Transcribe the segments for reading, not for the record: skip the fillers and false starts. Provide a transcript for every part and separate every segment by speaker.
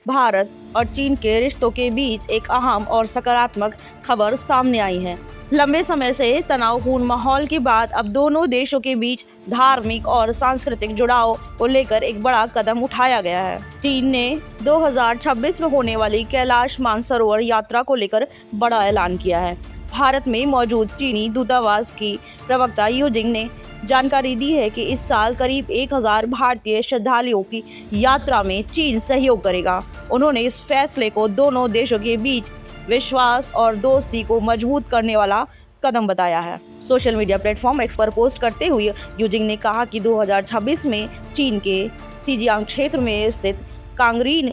Speaker 1: भारत और चीन के रिश्तों के बीच एक अहम और सकारात्मक खबर सामने आई है। लंबे समय से तनावपूर्ण माहौल के बाद अब दोनों देशों के बीच धार्मिक और सांस्कृतिक जुड़ाव को लेकर एक बड़ा कदम उठाया गया है। चीन ने 2026 में होने वाली कैलाश मानसरोवर यात्रा को लेकर बड़ा ऐलान किया है। भारत में मौजूद चीनी दूतावास की प्रवक्ता यू जिंग ने जानकारी दी है कि इस साल करीब 1000 भारतीय श्रद्धालुओं की यात्रा में चीन सहयोग करेगा। उन्होंने इस फैसले को दोनों देशों के बीच विश्वास और दोस्ती को मजबूत करने वाला कदम बताया है। सोशल मीडिया प्लेटफॉर्म एक्स पर पोस्ट करते हुए यूजिंग ने कहा कि 2026 में चीन के सीजियांग क्षेत्र में स्थित कांगरीन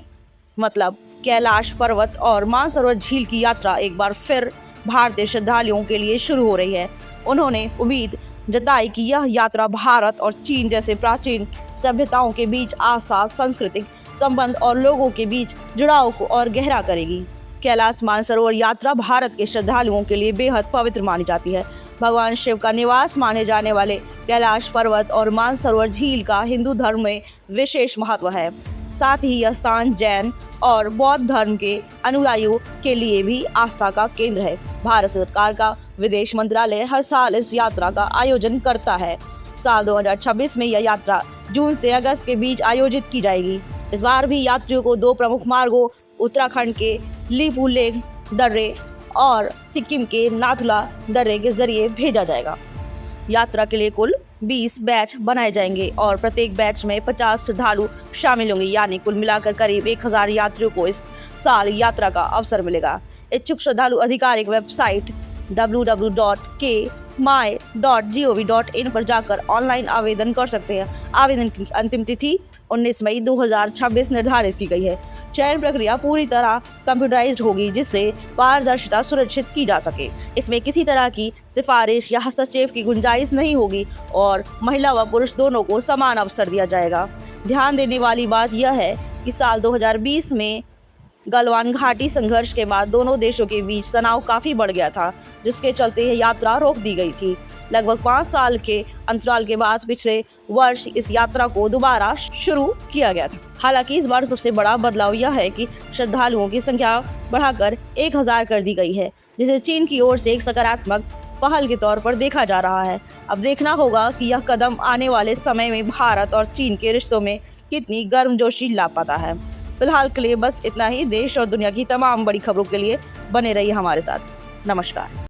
Speaker 1: मतलब कैलाश पर्वत और मानसरोवर झील की यात्रा एक बार फिर भारतीय श्रद्धालुओं के लिए शुरू हो रही है। उन्होंने उम्मीद जताई कि यह यात्रा भारत और चीन जैसे प्राचीन सभ्यताओं के बीच आस्था, सांस्कृतिक संबंध और लोगों के बीच जुड़ाव को और गहरा करेगी। कैलाश मानसरोवर यात्रा भारत के श्रद्धालुओं के लिए बेहद पवित्र मानी जाती है। भगवान शिव का निवास माने जाने वाले कैलाश पर्वत और मानसरोवर झील का हिंदू धर्म में विशेष महत्व है। साथ ही यह स्थान जैन और बौद्ध धर्म के अनुयायियों के लिए भी आस्था का केंद्र है। भारत सरकार का विदेश मंत्रालय हर साल इस यात्रा का आयोजन करता है। साल 2026 में यह यात्रा जून से अगस्त के बीच आयोजित की जाएगी। इस बार भी यात्रियों को दो प्रमुख मार्गों उत्तराखंड के लिपुलेख दर्रे और सिक्किम के नाथुला दर्रे के जरिए भेजा जाएगा। यात्रा के लिए कुल 20 बैच बनाए जाएंगे और प्रत्येक बैच में 50 श्रद्धालु शामिल होंगे, यानी कुल मिलाकर करीब 1000 यात्रियों को इस साल यात्रा का अवसर मिलेगा। इच्छुक श्रद्धालु आधिकारिक वेबसाइट www.my.gov.in पर जाकर ऑनलाइन आवेदन कर सकते हैं। आवेदन की अंतिम तिथि 19 मई 2026 निर्धारित की गई है। चयन प्रक्रिया पूरी तरह कंप्यूटराइज्ड होगी, जिससे पारदर्शिता सुनिश्चित की जा सके। इसमें किसी तरह की सिफारिश या हस्तक्षेप की गुंजाइश नहीं होगी और महिला व पुरुष दोनों को समान अवसर दिया जाएगा। ध्यान देने वाली बात यह है कि साल 2020 में गलवान घाटी संघर्ष के बाद दोनों देशों के बीच तनाव काफी बढ़ गया था, जिसके चलते यह यात्रा रोक दी गई थी। लगभग 5 साल के अंतराल के बाद पिछले वर्ष इस यात्रा को दोबारा शुरू किया गया था। हालांकि इस बार सबसे बड़ा बदलाव यह है कि श्रद्धालुओं की संख्या बढ़ाकर 1000 कर दी गई है, जिसे चीन की ओर से एक सकारात्मक पहल के तौर पर देखा जा रहा है। अब देखना होगा कि यह कदम आने वाले समय में भारत और चीन के रिश्तों में कितनी गर्मजोशी ला पाता है। फिलहाल के लिए बस इतना ही। देश और दुनिया की तमाम बड़ी खबरों के लिए बने रहिए हमारे साथ। नमस्कार।